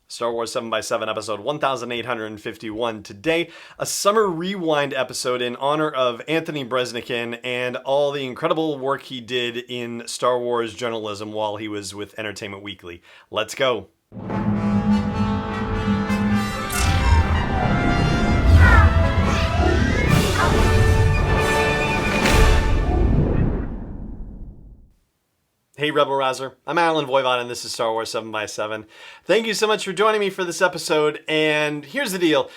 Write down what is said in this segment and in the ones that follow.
Star Wars 7x7 episode 1851. Today, a summer rewind episode in honor of Anthony Breznican and all the incredible work he did in Star Wars journalism while he was with Entertainment Weekly. Let's go. Hey Rebel Rouser, I'm Alan Voivod and this is Star Wars 7x7. Thank you so much for joining me for this episode, and here's the deal.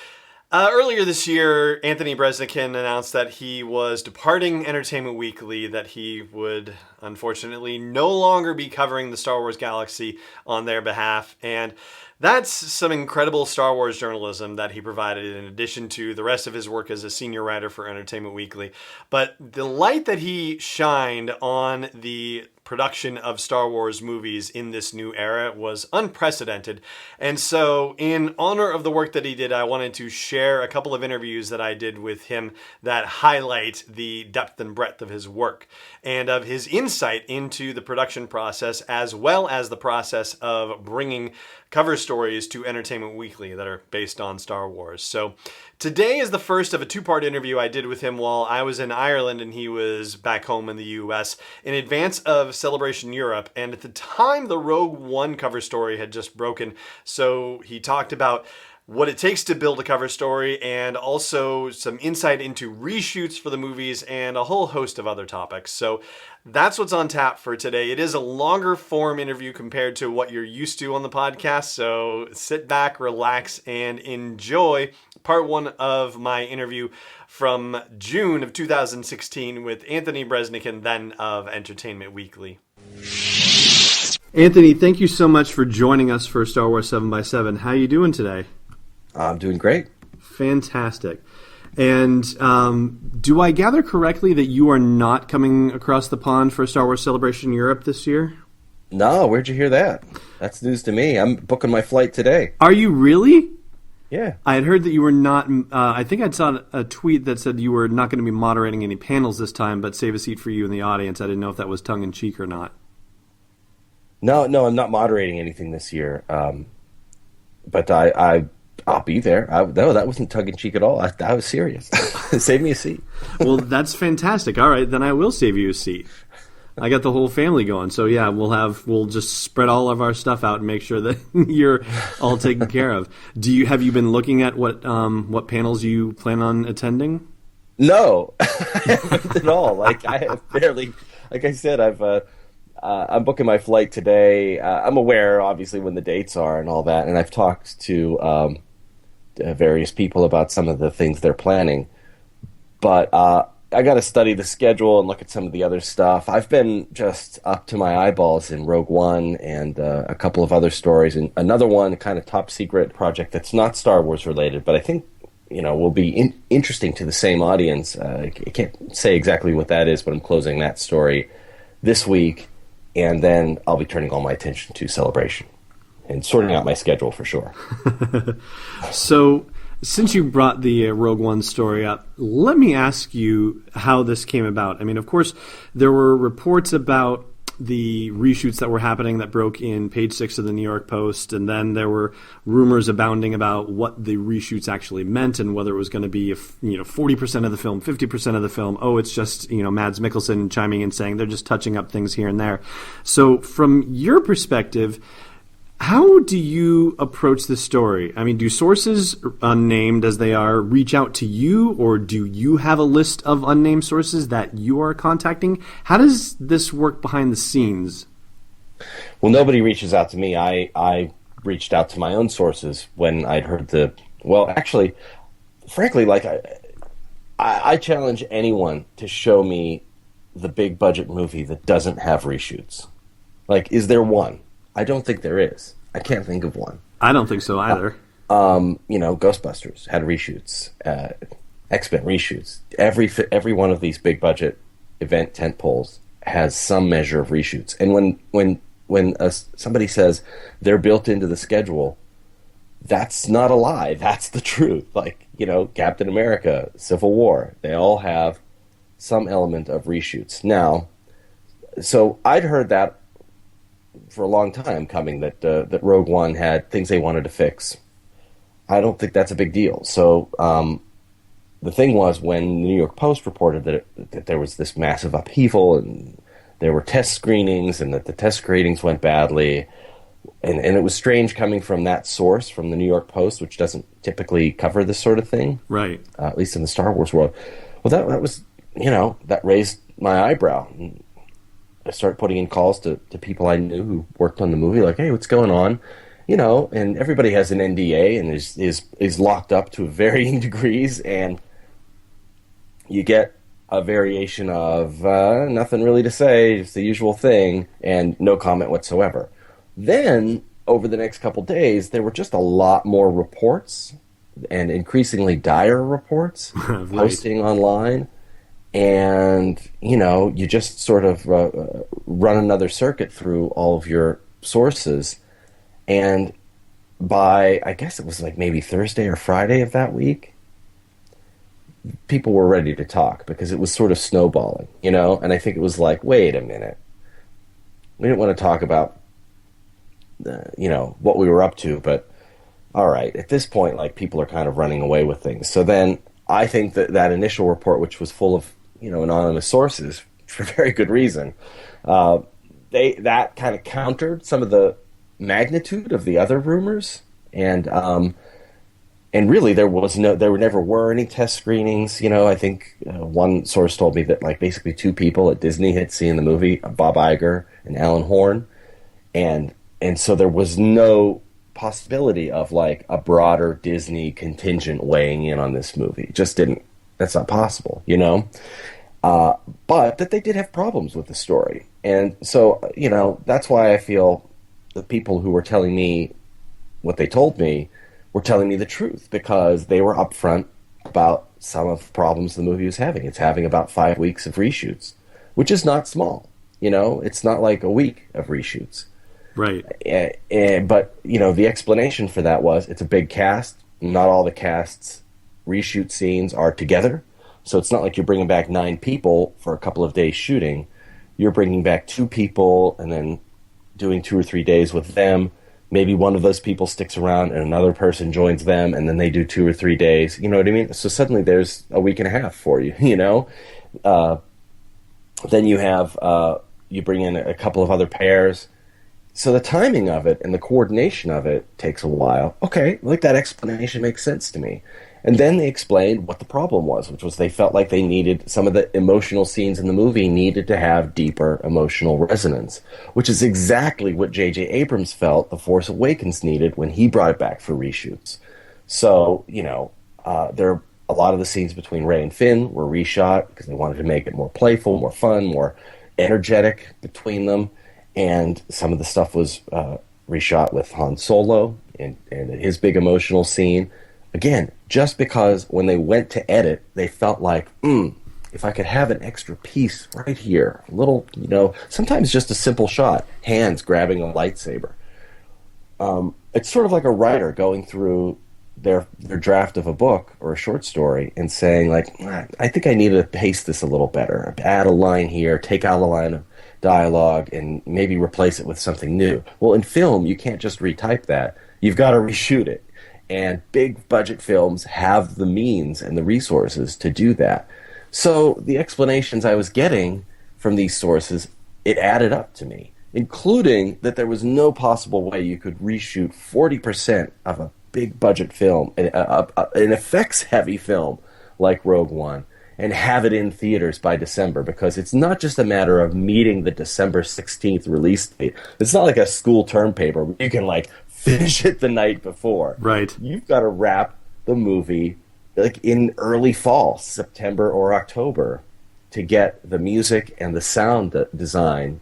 Earlier this year, Anthony Breznican announced that he was departing Entertainment Weekly, that he would unfortunately no longer be covering the Star Wars galaxy on their behalf, and that's some incredible Star Wars journalism that he provided in addition to the rest of his work as a senior writer for Entertainment Weekly. But the light that he shined on the production of Star Wars movies in this new era was unprecedented. And so in honor of the work that he did, I wanted to share a couple of interviews that I did with him that highlight the depth and breadth of his work and of his insight into the production process, as well as the process of bringing cover stories to Entertainment Weekly that are based on Star Wars. So today is the first of a two-part interview I did with him while I was in Ireland and he was back home in the US in advance of Celebration Europe. And at the time, the Rogue One cover story had just broken. So he talked about what it takes to build a cover story and also some insight into reshoots for the movies and a whole host of other topics. So that's what's on tap for today. It is a longer form interview compared to what you're used to on the podcast. So sit back, relax, and enjoy part one of my interview from June of 2016 with Anthony Breznican, then of Entertainment Weekly. Anthony, thank you so much for joining us for Star Wars 7x7. How are you doing today? I'm doing great. Fantastic. And do I gather correctly that you are not coming across the pond for Star Wars Celebration Europe this year? No, where'd you hear that? That's news to me. I'm booking my flight today. Are you really? Yeah. I had heard that you were not, I think I saw a tweet that said you were not going to be moderating any panels this time, but save a seat for you in the audience. I didn't know if that was tongue-in-cheek or not. No, I'm not moderating anything this year. But I'll be there. No, that wasn't tongue-in-cheek at all. I was serious. Save me a seat. Well, that's fantastic. All right, then I will save you a seat. I got the whole family going, so yeah, we'll just spread all of our stuff out and make sure that you're all taken care of. Have you been looking at what panels you plan on attending? No, I haven't at all. Like I have barely. Like I said, I'm booking my flight today. I'm aware, obviously, when the dates are and all that, and I've talked to various people about some of the things they're planning. But I got to study the schedule and look at some of the other stuff. I've been just up to my eyeballs in Rogue One and a couple of other stories, and another one, kind of top secret project that's not Star Wars related, but I think will be interesting to the same audience. I can't say exactly what that is, but I'm closing that story this week, and then I'll be turning all my attention to Celebration and sorting out my schedule for sure. So, since you brought the Rogue One story up, let me ask you how this came about. I mean, of course, there were reports about the reshoots that were happening that broke in page 6 of the New York Post, and then there were rumors abounding about what the reshoots actually meant and whether it was going to be 40% of the film, 50% of the film. Oh, it's just Mads Mikkelsen chiming in saying they're just touching up things here and there. So from your perspective, how do you approach this story? I mean, do sources, unnamed as they are, reach out to you, or do you have a list of unnamed sources that you are contacting? How does this work behind the scenes? Well, nobody reaches out to me. I reached out to my own sources when I'd heard actually, frankly, like I challenge anyone to show me the big budget movie that doesn't have reshoots. Like, is there one? I don't think there is. I can't think of one. I don't think so either. Ghostbusters had reshoots. X-Men reshoots. Every one of these big budget event tentpoles has some measure of reshoots. And when somebody says they're built into the schedule, that's not a lie. That's the truth. Like, Captain America, Civil War, they all have some element of reshoots. Now, so I'd heard that for a long time coming that that Rogue One had things they wanted to fix. I don't think that's a big deal. So the thing was, when the New York Post reported that there was this massive upheaval and there were test screenings and that the test screenings went badly, and it was strange coming from that source, from the New York Post, which doesn't typically cover this sort of thing, Right. At least in the Star Wars world. Well, that was, that raised my eyebrow. And I started putting in calls to people I knew who worked on the movie, like, hey, what's going on? And everybody has an NDA and is locked up to varying degrees, and you get a variation of nothing really to say, just the usual thing, and no comment whatsoever. Then, over the next couple days, there were just a lot more reports, and increasingly dire reports, Right. posting online, and, you just sort of run another circuit through all of your sources, and by, I guess it was like maybe Thursday or Friday of that week, people were ready to talk because it was sort of snowballing, and I think it was like, wait a minute. We didn't want to talk about, what we were up to, but all right, at this point, like, people are kind of running away with things. So then I think that initial report, which was full of, anonymous sources for very good reason, that kind of countered some of the magnitude of the other rumors, and really, there never were any test screenings. I think one source told me that, like, basically two people at Disney had seen the movie, Bob Iger and Alan Horn, and so there was no possibility of, like, a broader Disney contingent weighing in on this movie. It just didn't. That's not possible, but that they did have problems with the story, and so that's why I feel the people who were telling me what they told me were telling me the truth, because they were upfront about some of the problems the movie was having. It's having about 5 weeks of reshoots, which is not small. It's not like a week of reshoots. Right. But, the explanation for that was it's a big cast. Not all the cast's reshoot scenes are together. So it's not like you're bringing back 9 people for a couple of days shooting. You're bringing back 2 people and then doing 2 or 3 days with them. Maybe one of those people sticks around and another person joins them, and then they do 2 or 3 days. You know what I mean? So suddenly there's a week and a half for you, Then you have, you bring in a couple of other pairs. So the timing of it and the coordination of it takes a while. Okay, like, that explanation makes sense to me. And then they explained what the problem was, which was they felt like they needed, some of the emotional scenes in the movie needed to have deeper emotional resonance, which is exactly what J.J. Abrams felt The Force Awakens needed when he brought it back for reshoots. So, there a lot of the scenes between Rey and Finn were reshot because they wanted to make it more playful, more fun, more energetic between them. And some of the stuff was reshot with Han Solo and his big emotional scene. Again, just because when they went to edit, they felt like, if I could have an extra piece right here, a little, sometimes just a simple shot, hands grabbing a lightsaber. It's sort of like a writer going through their draft of a book or a short story and saying, like, I think I need to pace this a little better. Add a line here, take out a line of dialogue, and maybe replace it with something new. Well, in film, you can't just retype that. You've got to reshoot it. And big budget films have the means and the resources to do that. So the explanations I was getting from these sources, it added up to me, including that there was no possible way you could reshoot 40% of a big budget film, an effects-heavy film like Rogue One, and have it in theaters by December, because it's not just a matter of meeting the December 16th release date. It's not like a school term paper where you can, like, finish it the night before. Right. You've got to wrap the movie, like, in early fall, September or October, to get the music and the sound design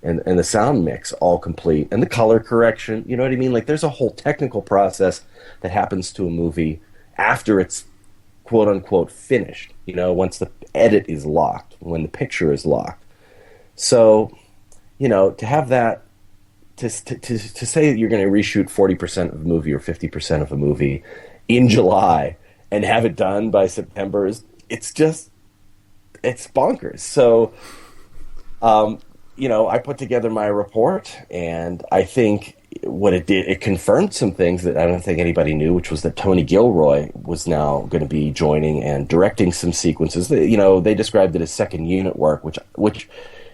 and the sound mix all complete, and the color correction. You know what I mean? Like, there's a whole technical process that happens to a movie after it's quote-unquote finished, once the edit is locked, when the picture is locked. So, to have that, to say that you're going to reshoot 40% of a movie or 50% of a movie in July and have it done by September it's bonkers. So, I put together my report, and I think what it did, it confirmed some things that I don't think anybody knew, which was that Tony Gilroy was now going to be joining and directing some sequences. They described it as second unit work, which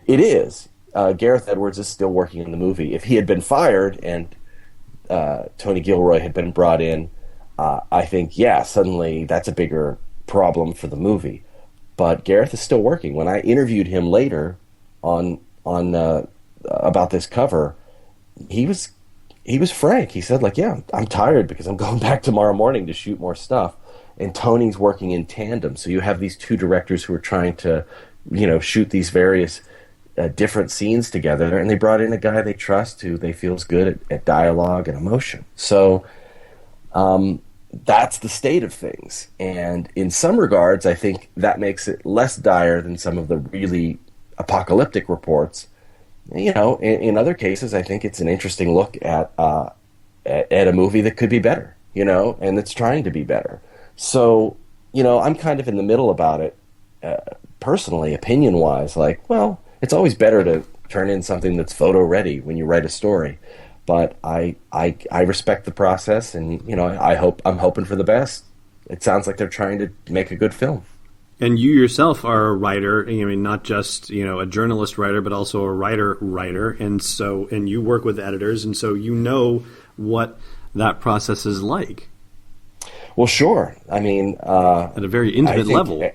it is. Gareth Edwards is still working in the movie. If he had been fired and Tony Gilroy had been brought in, I think, suddenly that's a bigger problem for the movie. But Gareth is still working. When I interviewed him later on about this cover, he was frank. He said, like, yeah, I'm tired because I'm going back tomorrow morning to shoot more stuff. And Tony's working in tandem. So you have these two directors who are trying to, shoot these various different scenes together. And they brought in a guy they trust who they feel is good at dialogue and emotion. So that's the state of things. And in some regards, I think that makes it less dire than some of the really apocalyptic reports. In other cases, I think it's an interesting look at a movie that could be better, and that's trying to be better. So, I'm kind of in the middle about it, personally, opinion-wise. Like, well, it's always better to turn in something that's photo-ready when you write a story. But I respect the process, and, I'm hoping for the best. It sounds like they're trying to make a good film. And you yourself are a writer, not just, a journalist writer, but also a writer. And you work with editors, and so what that process is like. Well, sure. I mean, at a very intimate level.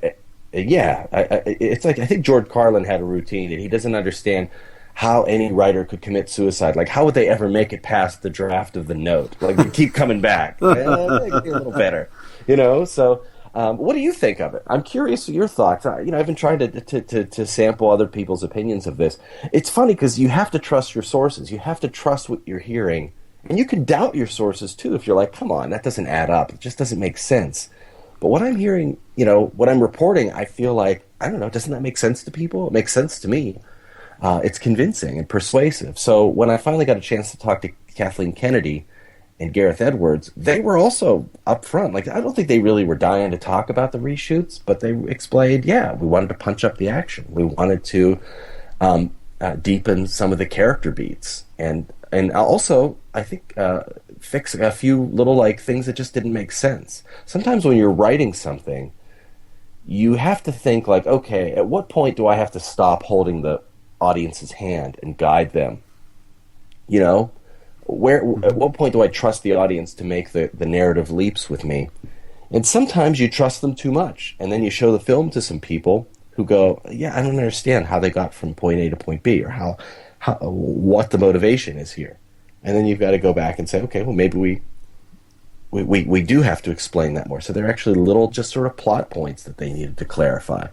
It's like, I think George Carlin had a routine, and he doesn't understand how any writer could commit suicide. Like, how would they ever make it past the draft of the note? Like, they keep coming back. Make it a little better, So, what do you think of it? I'm curious your thoughts. I've been trying to sample other people's opinions of this. It's funny because you have to trust your sources. You have to trust what you're hearing. And you can doubt your sources, too, if you're like, come on, that doesn't add up. It just doesn't make sense. But what I'm hearing, what I'm reporting, I feel like, I don't know, doesn't that make sense to people? It makes sense to me. It's convincing and persuasive. So when I finally got a chance to talk to Kathleen Kennedy and Gareth Edwards, they were also upfront. Like, I don't think they really were dying to talk about the reshoots, but they explained, we wanted to punch up the action. We wanted to deepen some of the character beats. And also, I think, fix a few little, things that just didn't make sense. Sometimes when you're writing something, you have to think, okay, at what point do I have to stop holding the audience's hand and guide them? At what point do I trust the audience to make the narrative leaps with me? And sometimes you trust them too much, and then you show the film to some people who go, I don't understand how they got from point A to point B, or what the motivation is here. And then you've got to go back and say, okay, well, maybe we do have to explain that more. So they're actually little just sort of plot points that they needed to clarify.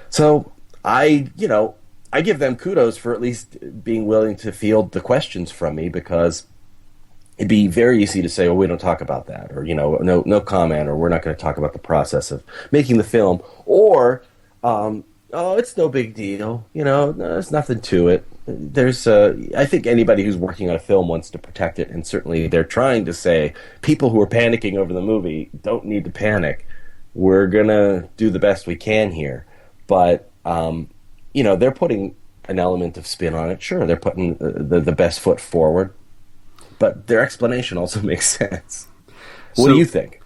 So I give them kudos for at least being willing to field the questions from me, because it'd be very easy to say, we don't talk about that, or, no comment, or we're not going to talk about the process of making the film, or, it's no big deal, there's nothing to it. I think anybody who's working on a film wants to protect it, and certainly they're trying to say, people who are panicking over the movie don't need to panic. We're going to do the best we can here. But, they're putting an element of spin on it. Sure, they're putting the best foot forward, but their explanation also makes sense. What do you think?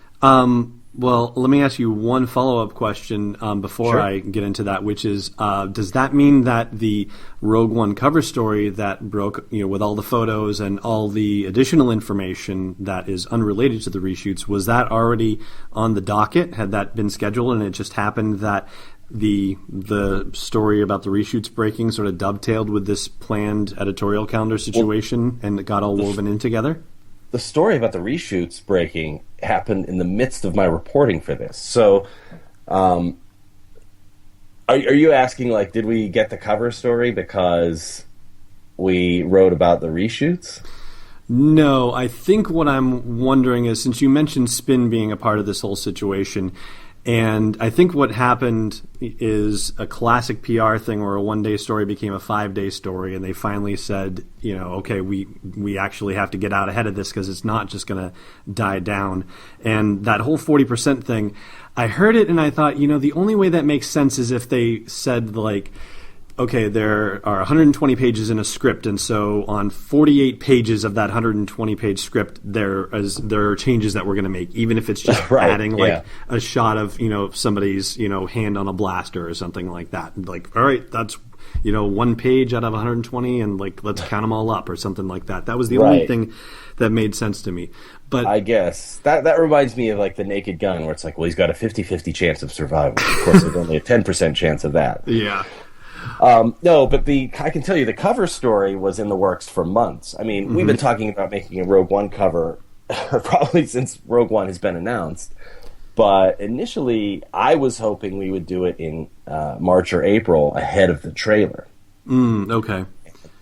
Well, let me ask you one follow-up question before I get into that, which is, does that mean that the Rogue One cover story that broke, with all the photos and all the additional information that is unrelated to the reshoots, was that already on the docket? Had that been scheduled, and it just happened that the story about the reshoots breaking sort of dovetailed with this planned editorial calendar situation, and it got all woven in together? The story about the reshoots breaking happened in the midst of my reporting for this. So, are you asking, did we get the cover story because we wrote about the reshoots? No, I think what I'm wondering is, since you mentioned spin being a part of this whole situation, and I think what happened is a classic PR thing where a one-day story became a 5-day story, and they finally said, okay, we actually have to get out ahead of this because it's not just going to die down. And that whole 40% thing, I heard it and I thought, the only way that makes sense is if they said, okay, there are 120 pages in a script, and so on 48 pages of that 120-page script, there are changes that we're going to make, even if it's just Right, adding yeah. a shot of somebody's hand on a blaster or something like that. Like, all right, that's one page out of 120, and let's count them all up or something like that. That was the only Right. thing that made sense to me. But I guess that reminds me of the Naked Gun, where it's like, well, he's got a 50-50 chance of survival. Of course, there's only a 10% chance of that. yeah. No, but I can tell you the cover story was in the works for months. I mean, we've been talking about making a Rogue One cover probably since Rogue One has been announced. But initially, I was hoping we would do it in March or April ahead of the trailer. Okay.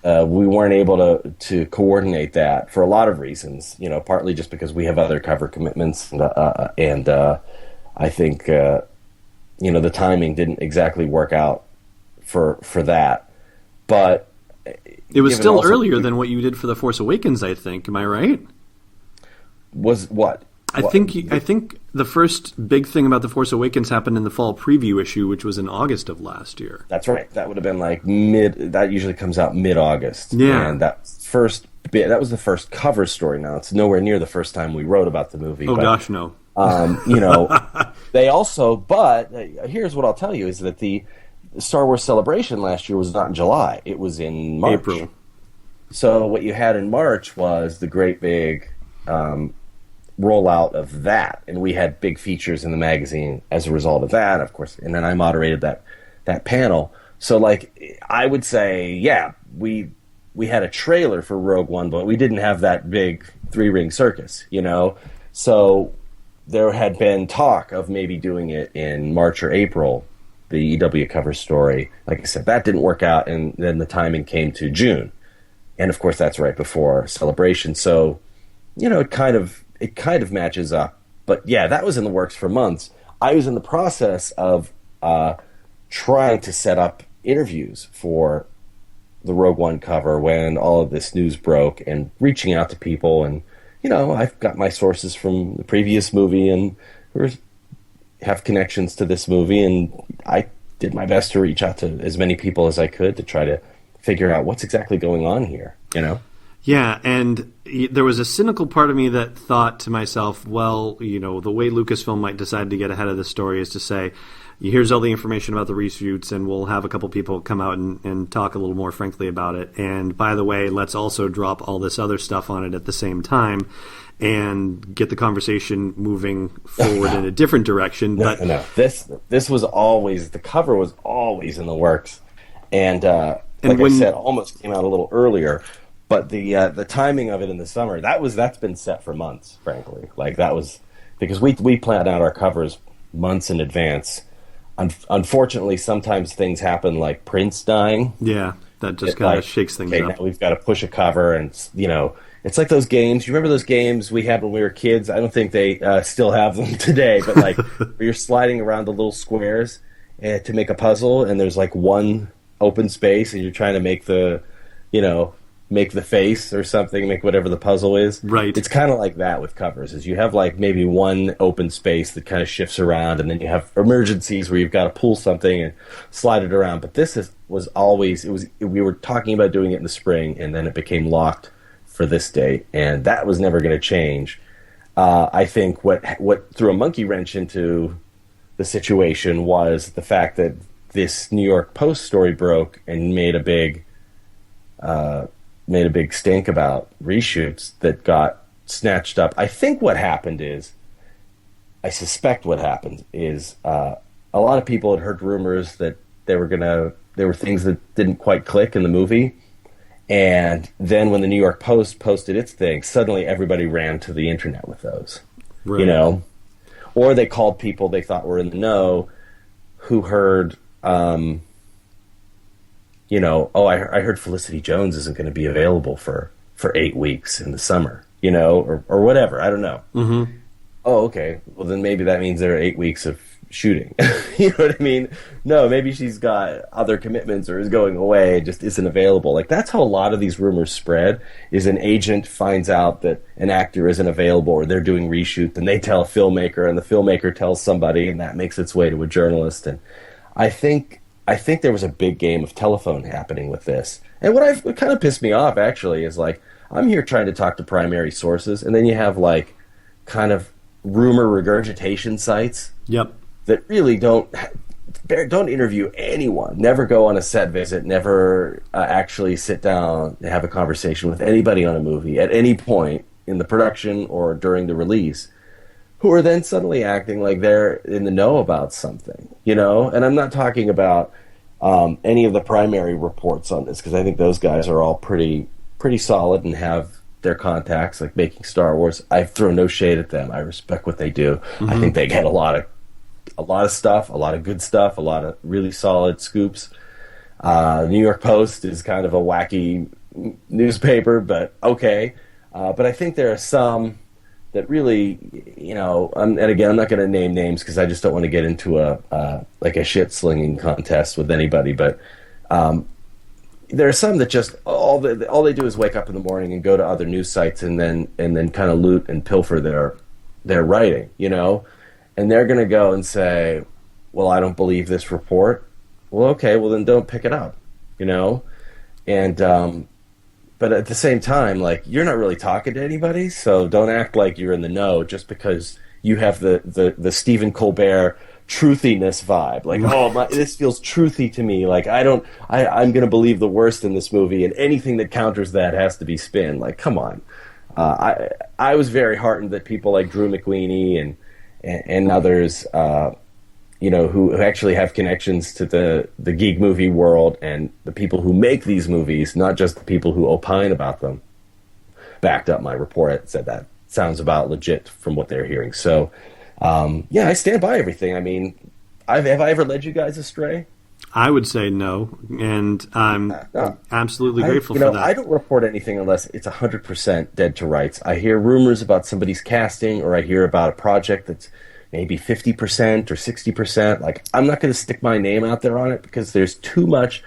We weren't able to coordinate that for a lot of reasons. Partly just because we have other cover commitments, and I think the timing didn't exactly work out for that. But It was still also, earlier than what you did for The Force Awakens, I think. Am I right? Was what? I think the first big thing about The Force Awakens happened in the fall preview issue, which was in August of last year. That's right. That would have been that usually comes out mid-August. Yeah. And that was the first cover story. Now, it's nowhere near the first time we wrote about the movie. Oh, but, gosh, no. They also, but here's what I'll tell you, is that the Star Wars Celebration last year was not in July. It was in March. April. So what you had in March was the great big rollout of that, and we had big features in the magazine as a result of that, of course, and then I moderated that panel. So I would say, yeah, we had a trailer for Rogue One, but we didn't have that big 3-ring circus, So there had been talk of maybe doing it in March or April, the EW cover story. Like I said, that didn't work out, and then the timing came to June. And of course that's right before Celebration. So, it kind of matches up. But yeah, that was in the works for months. I was in the process of trying to set up interviews for the Rogue One cover when all of this news broke, and reaching out to people. And, I've got my sources from the previous movie, and have connections to this movie, and I did my best to reach out to as many people as I could to try to figure out what's exactly going on here, Yeah, and there was a cynical part of me that thought to myself, well, the way Lucasfilm might decide to get ahead of the story is to say, here's all the information about the reshoots, and we'll have a couple people come out and talk a little more frankly about it. And by the way, let's also drop all this other stuff on it at the same time and get the conversation moving forward in a different direction. No. This was always, the cover was always in the works. And I said, almost came out a little earlier. But the timing of it in the summer, that's been set for months, frankly. That was because we plan out our covers months in advance. Unfortunately, sometimes things happen, like Prince dying. Yeah, that just kind of shakes things up. Now we've got to push a cover, and it's like those games. You remember those games we had when we were kids? I don't think they still have them today, but where you're sliding around the little squares to make a puzzle, and there's one open space, and you're trying to make the face or something, make whatever the puzzle is. Right. It's kind of like that with covers, is you have maybe one open space that kind of shifts around, and then you have emergencies where you've got to pull something and slide it around. But was always, we were talking about doing it in the spring, and then it became locked for this date, and that was never going to change. I think what threw a monkey wrench into the situation was the fact that this New York Post story broke and made a big stink about reshoots that got snatched up. I suspect what happened is a lot of people had heard rumors that there were things that didn't quite click in the movie, and then when the New York Post posted its thing, suddenly everybody ran to the internet with those. Right. Or they called people they thought were in the know who heard I heard Felicity Jones isn't going to be available for 8 weeks in the summer, or whatever. I don't know. Mm-hmm. Oh, okay. Well, then maybe that means there are 8 weeks of shooting. You know what I mean? No, maybe she's got other commitments or is going away and just isn't available. That's how a lot of these rumors spread, is an agent finds out that an actor isn't available or they're doing reshoots, and they tell a filmmaker, and the filmmaker tells somebody, and that makes its way to a journalist. And I think I think there was a big game of telephone happening with this. And what kind of pissed me off actually is like I'm here trying to talk to primary sources, and then you have like kind of rumor regurgitation sites Yep. that really don't interview anyone, never go on a set visit, never actually sit down and have a conversation with anybody on a movie at any point in the production or during the release, who are then suddenly acting like they're in the know about something, you know? And I'm not talking about any of the primary reports on this, because I think those guys are all pretty solid and have their contacts, like Making Star Wars. I throw no shade at them. I respect what they do. Mm-hmm. I think they get a lot of stuff, a lot of good stuff, a lot of really solid scoops. New York Post is kind of a wacky newspaper, but okay. But I think there are some that really, you know, and again, I'm not going to name names because I just don't want to get into a shit slinging contest with anybody. But there are some that just all they do is wake up in the morning and go to other news sites and then kind of loot and pilfer their writing, you know, and they're going to go and say, well, I don't believe this report. Well, okay, well then don't pick it up, you know, and but at the same time, like, you're not really talking to anybody, so don't act like you're in the know just because you have the Stephen Colbert truthiness vibe. Like, this feels truthy to me. Like, I'm going to believe the worst in this movie, and anything that counters that has to be spin. Like, come on. I was very heartened that people like Drew McWeeny and others, you know, who actually have connections to the geek movie world and the people who make these movies, not just the people who opine about them, backed up my report and said that sounds about legit from what they're hearing. So, yeah, I stand by everything. I mean, have I ever led you guys astray? I would say no, and I'm absolutely grateful for that. I don't report anything unless it's 100% dead to rights. I hear rumors about somebody's casting, or I hear about a project that's maybe 50% or 60%. Like, I'm not going to stick my name out there on it because there's too much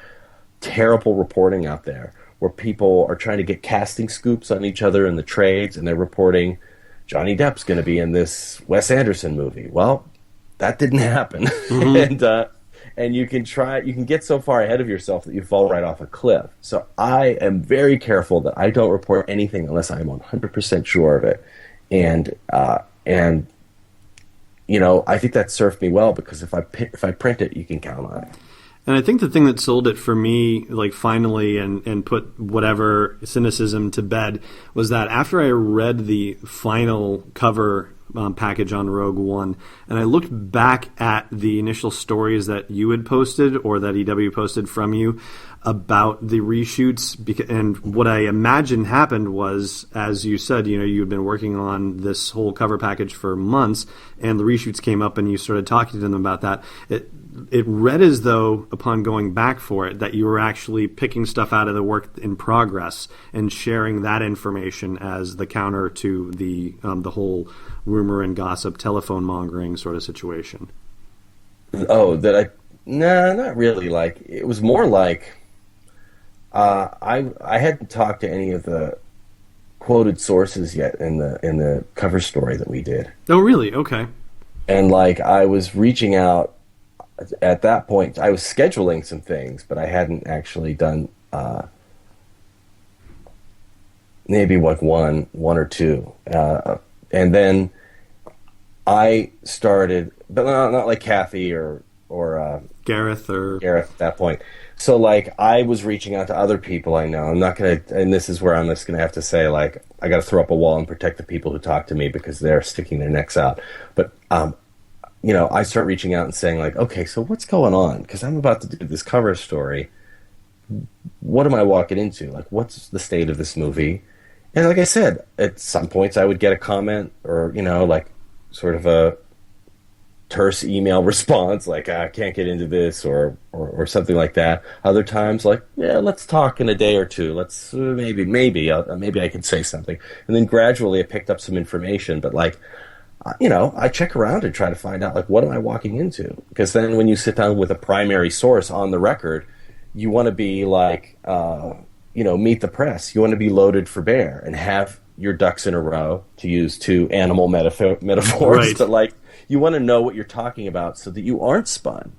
terrible reporting out there where people are trying to get casting scoops on each other in the trades, and they're reporting Johnny Depp's going to be in this Wes Anderson movie. Well, that didn't happen. Mm-hmm. And you can get so far ahead of yourself that you fall right off a cliff. So I am very careful that I don't report anything unless I'm 100% sure of it. And you know, I think that served me well, because if I print it, you can count on it. And I think the thing that sold it for me, like, finally, and put whatever cynicism to bed, was that after I read the final cover package on Rogue One, and I looked back at the initial stories that you had posted, or that EW posted from you, about the reshoots, and what I imagined happened was, as you said, you know, you had been working on this whole cover package for months, and the reshoots came up, and you started talking to them about that. It read as though, upon going back for it, that you were actually picking stuff out of the work in progress and sharing that information as the counter to the whole rumor and gossip, telephone mongering sort of situation. Oh, nah, not really. Like, it was more like, I hadn't talked to any of the quoted sources yet in the cover story that we did. Oh, really? Okay. And like, I was reaching out at that point. I was scheduling some things, but I hadn't actually done maybe like one or two, and then I started, but not like Kathy or Gareth at that point. So, like, I was reaching out to other people I know. I'm not going to, and this is where I'm just going to have to say, like, I got to throw up a wall and protect the people who talk to me because they're sticking their necks out. But, you know, I start reaching out and saying, like, okay, so what's going on? Because I'm about to do this cover story. What am I walking into? Like, what's the state of this movie? And like I said, at some points I would get a comment or, you know, like, sort of a terse email response, like, I can't get into this, or something like that. Other times, like, yeah, let's talk in a day or two. Let's maybe I can say something. And then gradually I picked up some information, but like, you know, I check around and try to find out, like, what am I walking into? Because then when you sit down with a primary source on the record, you want to be like, you know, meet the press. You want to be loaded for bear and have your ducks in a row, to use two animal metaphors, right. But like, you want to know what you're talking about so that you aren't spun.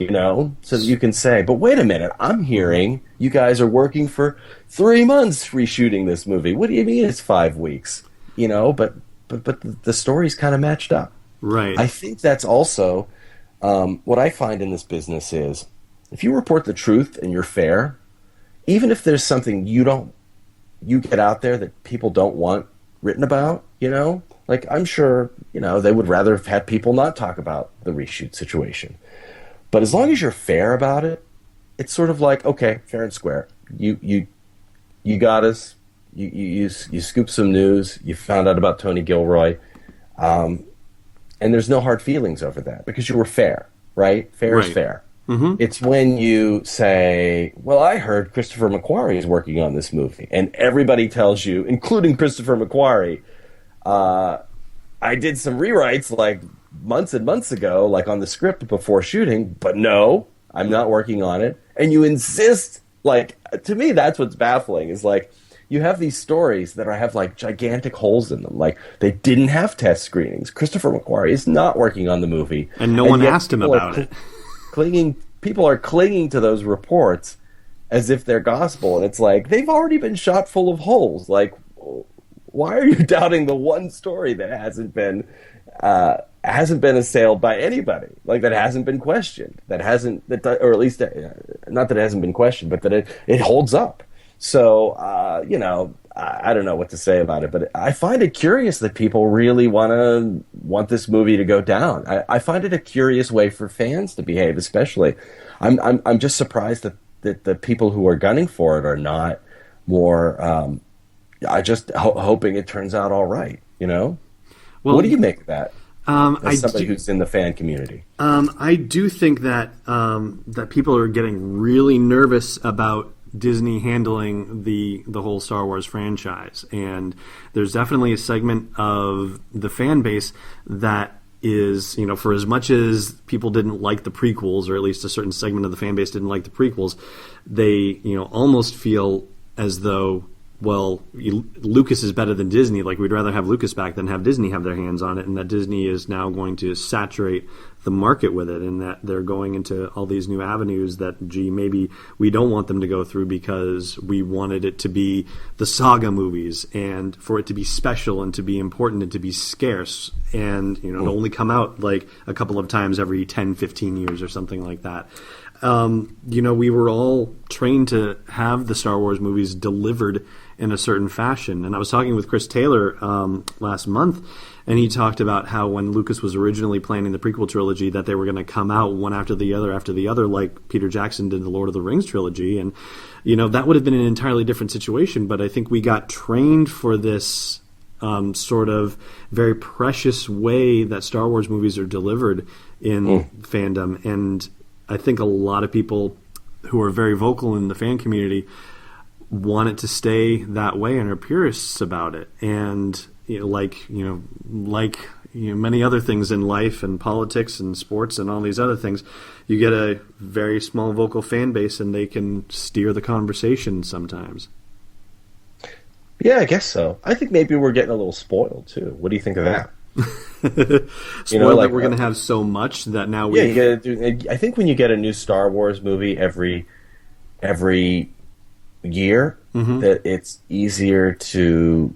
so that you can say, but wait a minute, I'm hearing you guys are working for 3 months reshooting this movie. What do you mean it's 5 weeks? But the story's kind of matched up. Right. I think that's also what I find in this business is if you report the truth and you're fair, even if there's something you get out there that people don't want written about, like I'm sure, they would rather have had people not talk about the reshoot situation. But as long as you're fair about it, it's sort of like, okay, fair and square. You got us. You scooped some news. You found out about Tony Gilroy. And there's no hard feelings over that because you were fair, right? Fair is fair. Mm-hmm. It's when you say, well, I heard Christopher McQuarrie is working on this movie. And everybody tells you, including Christopher McQuarrie, I did some rewrites like months and months ago, like on the script before shooting, but no, I'm not working on it. And you insist, like, to me, that's what's baffling is like, you have these stories that have like gigantic holes in them. Like they didn't have test screenings. Christopher McQuarrie is not working on the movie. And no one asked him about it. People are clinging to those reports as if they're gospel. And it's like, they've already been shot full of holes. Like, why are you doubting the one story that hasn't been assailed by anybody, like that hasn't been questioned, or at least not that it hasn't been questioned, but that it holds up. So, I don't know what to say about it, but I find it curious that people really want this movie to go down. I find it a curious way for fans to behave, especially. I'm just surprised that the people who are gunning for it are not more. I just hoping it turns out all right. Well, what do you make of that? As somebody who's in the fan community, I do think that that people are getting really nervous about Disney handling the whole Star Wars franchise, and there's definitely a segment of the fan base that is, for as much as people didn't like the prequels, or at least a certain segment of the fan base didn't like the prequels, they almost feel as though, well, Lucas is better than Disney. Like, we'd rather have Lucas back than have Disney have their hands on it, and that Disney is now going to saturate the market with it, and that they're going into all these new avenues that, maybe we don't want them to go through because we wanted it to be the saga movies and for it to be special and to be important and to be scarce and, to only come out like a couple of times every 10, 15 years or something like that. We were all trained to have the Star Wars movies delivered in a certain fashion. And I was talking with Chris Taylor last month, and he talked about how when Lucas was originally planning the prequel trilogy, that they were going to come out one after the other, like Peter Jackson did the Lord of the Rings trilogy. And, that would have been an entirely different situation. But I think we got trained for this sort of very precious way that Star Wars movies are delivered in fandom. And I think a lot of people who are very vocal in the fan community want it to stay that way and are purists about it. And like many other things in life and politics and sports and all these other things, you get a very small vocal fan base and they can steer the conversation sometimes. Yeah, I guess so. I think maybe we're getting a little spoiled too. What do you think of that? Spoiled that we're going to have so much that now we. Yeah, I think when you get a new Star Wars movie every year, that it's easier to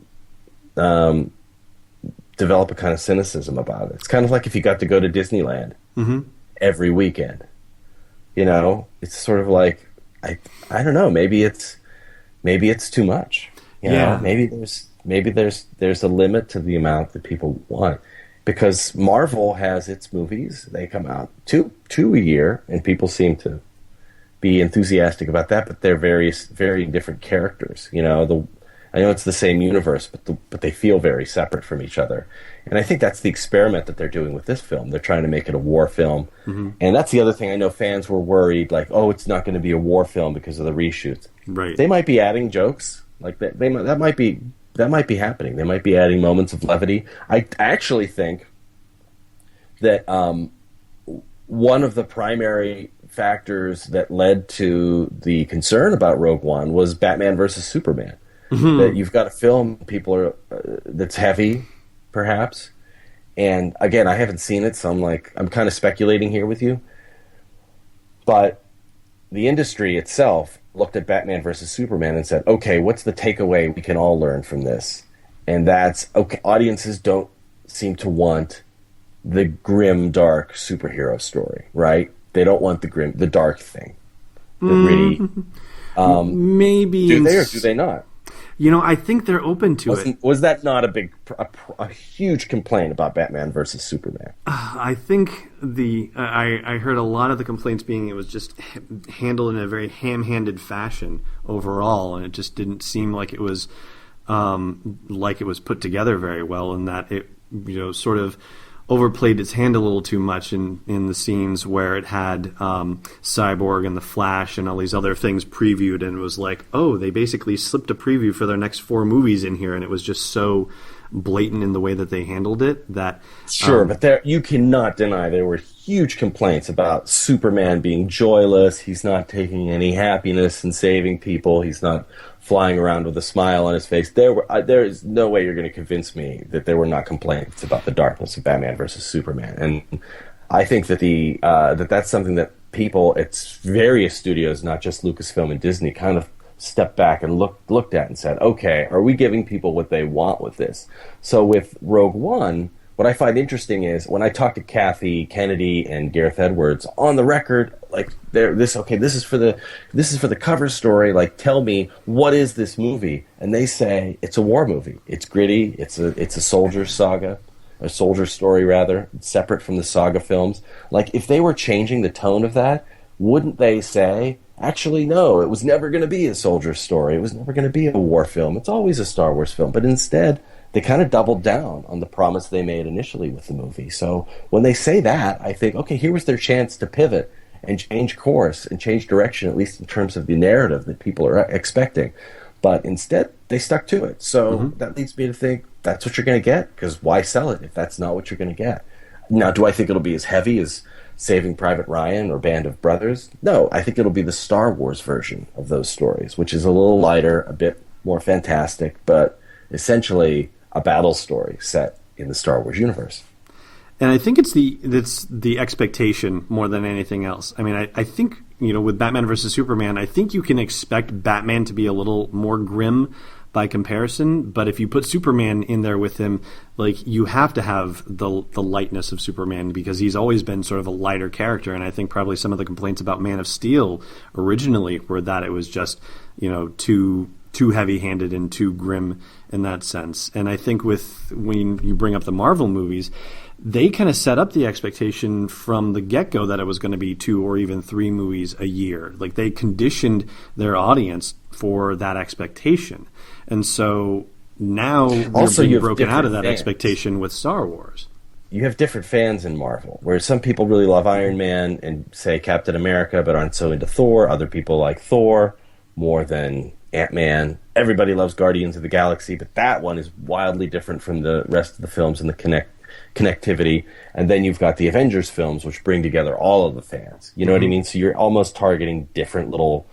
develop a kind of cynicism about it. It's kind of like if you got to go to Disneyland every weekend. It's sort of like I don't know. Maybe it's too much. Maybe there's a limit to the amount that people want, because Marvel has its movies. They come out two a year, and people seem to be enthusiastic about that. But they're very different characters. I know it's the same universe, but they feel very separate from each other. And I think that's the experiment that they're doing with this film. They're trying to make it a war film, and that's the other thing. I know fans were worried, like, oh, it's not going to be a war film because of the reshoots. Right? They might be adding jokes. Like that might be happening. They might be adding moments of levity. I actually think that one of the primary factors that led to the concern about Rogue One was Batman versus Superman. That you've got a film that's heavy, perhaps. And again, I haven't seen it, so I'm kind of speculating here with you. But the industry itself looked at Batman versus Superman and said, okay, what's the takeaway we can all learn from this? And that's, okay, audiences don't seem to want the grim, dark superhero story, right? They don't want the dark thing. The gritty. Maybe. Do they or do they not? I think they're open to it. Was that not a huge complaint about Batman versus Superman? I think I heard a lot of the complaints being it was just handled in a very ham-handed fashion overall, and it just didn't seem like it was put together very well, and that it sort of overplayed its hand a little too much in the scenes where it had Cyborg and the Flash and all these other things previewed, and it was like, oh, they basically slipped a preview for their next 4 movies in here, and it was just so blatant in the way that they handled it that but you cannot deny there were huge complaints about Superman being joyless. He's not taking any happiness in saving people. He's not flying around with a smile on his face. There is no way you're going to convince me that there were not complaints about the darkness of Batman versus Superman. And I think that that's something that people at various studios, not just Lucasfilm and Disney, kind of stepped back and looked at and said, okay, are we giving people what they want with this? So with Rogue One, what I find interesting is when I talk to Kathy Kennedy and Gareth Edwards on the record, like this is for the cover story. Like, tell me, what is this movie? And they say it's a war movie. It's gritty. It's a soldier saga, a soldier story rather, separate from the saga films. Like, if they were changing the tone of that, wouldn't they say, actually, no, it was never going to be a soldier story. It was never going to be a war film. It's always a Star Wars film. But instead, they kind of doubled down on the promise they made initially with the movie. So when they say that, I think, okay, here was their chance to pivot and change course and change direction, at least in terms of the narrative that people are expecting. But instead, they stuck to it. So that leads me to think that's what you're going to get, because why sell it if that's not what you're going to get? Now, do I think it'll be as heavy as Saving Private Ryan or Band of Brothers? No, I think it'll be the Star Wars version of those stories, which is a little lighter, a bit more fantastic, but essentially a battle story set in the Star Wars universe. And I think it's the expectation more than anything else. I mean, I think, with Batman versus Superman, I think you can expect Batman to be a little more grim by comparison, but if you put Superman in there with him, like, you have to have the lightness of Superman, because he's always been sort of a lighter character. And I think probably some of the complaints about Man of Steel originally were that it was just, too heavy-handed and too grim in that sense. And I think when you bring up the Marvel movies, they kind of set up the expectation from the get-go that it was going to be 2 or even 3 movies a year. Like, they conditioned their audience for that expectation. And so now also, you're being broken out of that fans. Expectation with Star Wars. You have different fans in Marvel, where some people really love Iron Man and, say, Captain America, but aren't so into Thor. Other people like Thor more than Ant-Man. Everybody loves Guardians of the Galaxy, but that one is wildly different from the rest of the films and the connectivity. And then you've got the Avengers films, which bring together all of the fans. You know what I mean? So you're almost targeting different little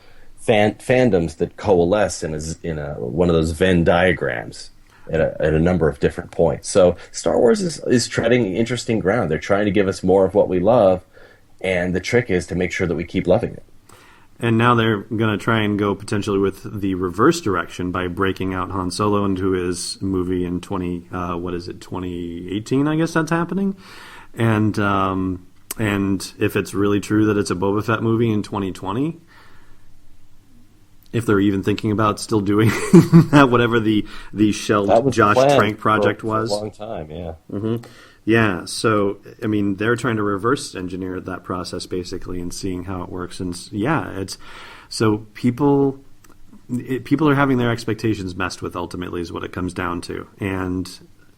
fandoms that coalesce in one of those Venn diagrams at a number of different points. So Star Wars is treading interesting ground. They're trying to give us more of what we love, and the trick is to make sure that we keep loving it. And now they're going to try and go potentially with the reverse direction by breaking out Han Solo into his movie in 2018, I guess that's happening. And if it's really true that it's a Boba Fett movie in 2020, if they're even thinking about still doing that, whatever the shelved Josh Trank project was. For a long time, yeah. Mm-hmm. Yeah, so, I mean, they're trying to reverse engineer that process, basically, and seeing how it works. And, so people are having their expectations messed with, ultimately, is what it comes down to. And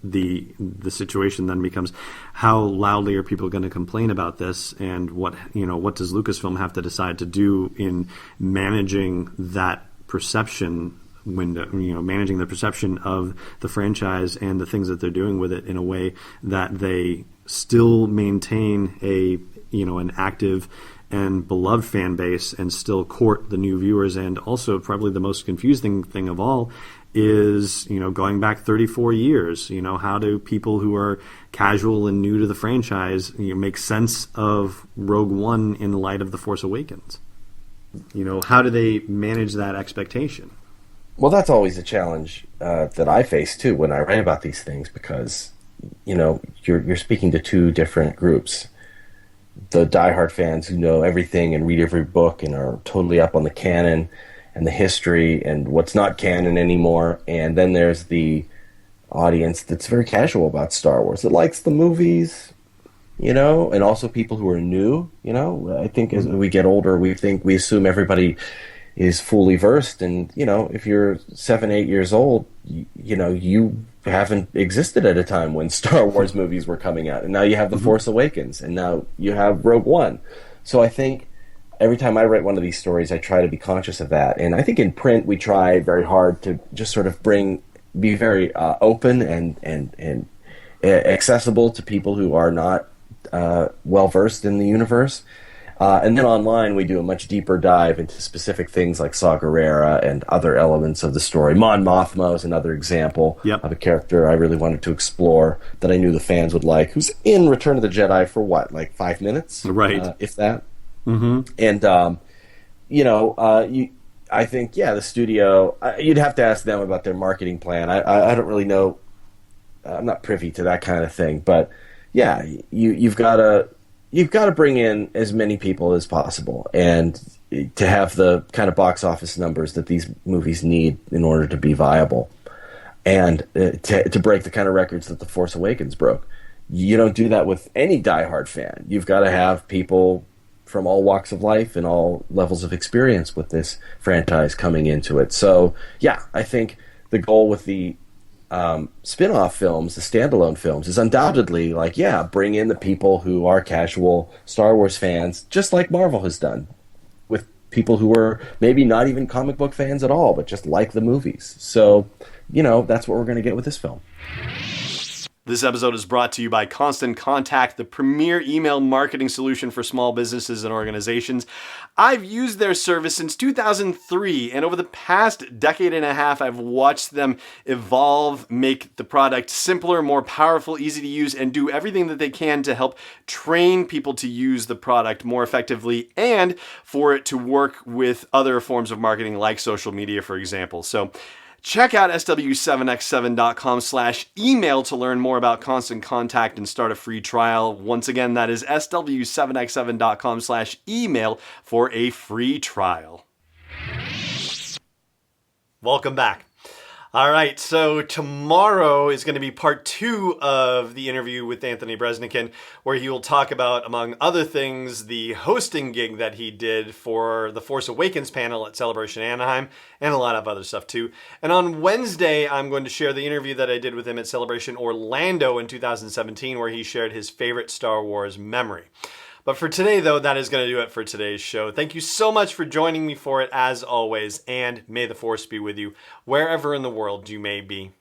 the situation then becomes, how loudly are people going to complain about this, and what does Lucasfilm have to decide to do in managing that perception window, managing the perception of the franchise and the things that they're doing with it in a way that they still maintain an active and beloved fan base and still court the new viewers. And also, probably the most confusing thing of all is, going back 34 years, how do people who are casual and new to the franchise, make sense of Rogue One in light of The Force Awakens? How do they manage that expectation? Well, that's always a challenge that I face too when I write about these things, because you're speaking to two different groups: the diehard fans who know everything and read every book and are totally up on the canon and the history and what's not canon anymore, and then there's the audience that's very casual about Star Wars, that likes the movies, and also people who are new. I think as we get older, we assume everybody is fully versed, and if you're 7-8 years old, you haven't existed at a time when Star Wars movies were coming out, and now you have The Force Awakens, and now you have Rogue One. So I think every time I write one of these stories, I try to be conscious of that, and I think in print we try very hard to just sort of be very open and accessible to people who are not well versed in the universe. And then online, we do a much deeper dive into specific things like Saw Gerrera and other elements of the story. Mon Mothma is another example of a character I really wanted to explore that I knew the fans would like, who's in Return of the Jedi for what, like 5 minutes? Right. If that. Mm-hmm. And, I think, the studio, you'd have to ask them about their marketing plan. I don't really know. I'm not privy to that kind of thing. But, yeah, you've got to bring in as many people as possible, and to have the kind of box office numbers that these movies need in order to be viable, and to break the kind of records that The Force Awakens broke. You don't do that with any diehard fan. You've got to have people from all walks of life and all levels of experience with this franchise coming into it. So, yeah, I think the goal with the spin-off films, the standalone films, is undoubtedly bring in the people who are casual Star Wars fans, just like Marvel has done with people who are maybe not even comic book fans at all, but just like the movies. So, that's what we're going to get with this film. This episode is brought to you by Constant Contact, the premier email marketing solution for small businesses and organizations. I've used their service since 2003, and over the past decade and a half, I've watched them evolve, make the product simpler, more powerful, easy to use, and do everything that they can to help train people to use the product more effectively and for it to work with other forms of marketing like social media, for example. So check out sw7x7.com/email to learn more about Constant Contact and start a free trial. Once again, that is sw7x7.com/email for a free trial. Welcome back. All right, so tomorrow is going to be part 2 of the interview with Anthony Breznican, where he will talk about, among other things, the hosting gig that he did for the Force Awakens panel at Celebration Anaheim, and a lot of other stuff too. And on Wednesday, I'm going to share the interview that I did with him at Celebration Orlando in 2017, where he shared his favorite Star Wars memory. But for today, though, that is going to do it for today's show. Thank you so much for joining me for it, as always, and may the Force be with you, wherever in the world you may be.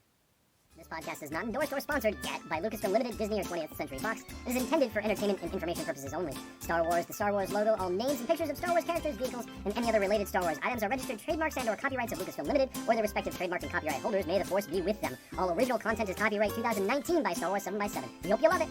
This podcast is not endorsed or sponsored yet by Lucasfilm Limited, Disney, or 20th Century Fox. It is intended for entertainment and information purposes only. Star Wars, the Star Wars logo, all names and pictures of Star Wars characters, vehicles, and any other related Star Wars items are registered trademarks and/or copyrights of Lucasfilm Limited or their respective trademark and copyright holders. May the Force be with them. All original content is copyright 2019 by Star Wars 7x7. We hope you love it.